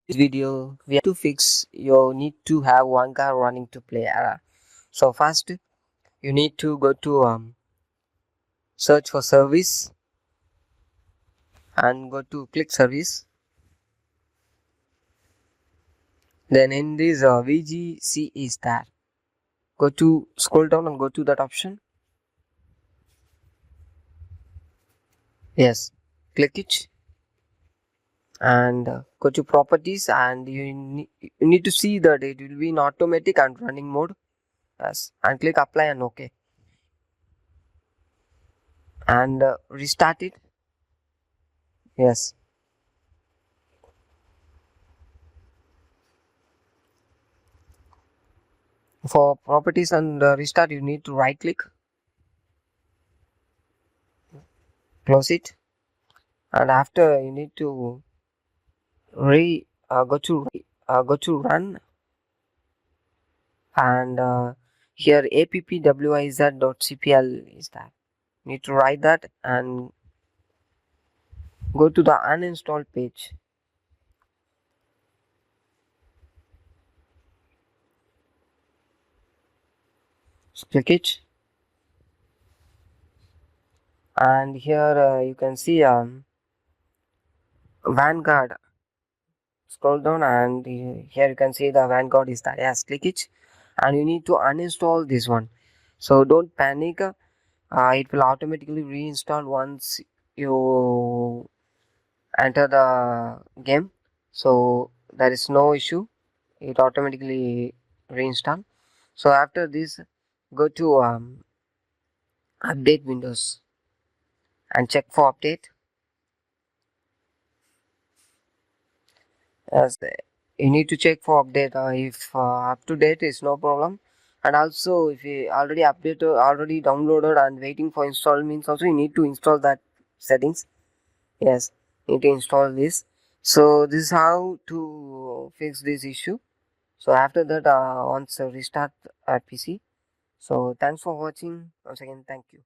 This video we have to fix you need to have Vanguard running to play error. So first you need to go to search for service and go to click service. Then in this VGC is there. Go to scroll down and go to that option. Yes, click it and go to properties, and you need to see that it will be in automatic and running mode. Yes, and click apply and OK, and restart it. Yes, for properties and restart you need to right click, close it, and after you need to go to run, and here appwiz.cpl is that. Need to write that and go to the uninstall page. So click it, and here you can see Vanguard. Scroll down and here you can see the Vanguard is there. Yes, click it, and you need to uninstall this one. So don't panic. It will automatically reinstall once you enter the game. So there is no issue. It automatically reinstall. So after this, go to update Windows and check for update. As you need to check for update. If up to date is no problem, and also if you already updated, already downloaded and waiting for install means also you need to install that settings. Yes, need to install this. So this is how to fix this issue. So after that, once restart at PC. So thanks for watching once again. Thank you.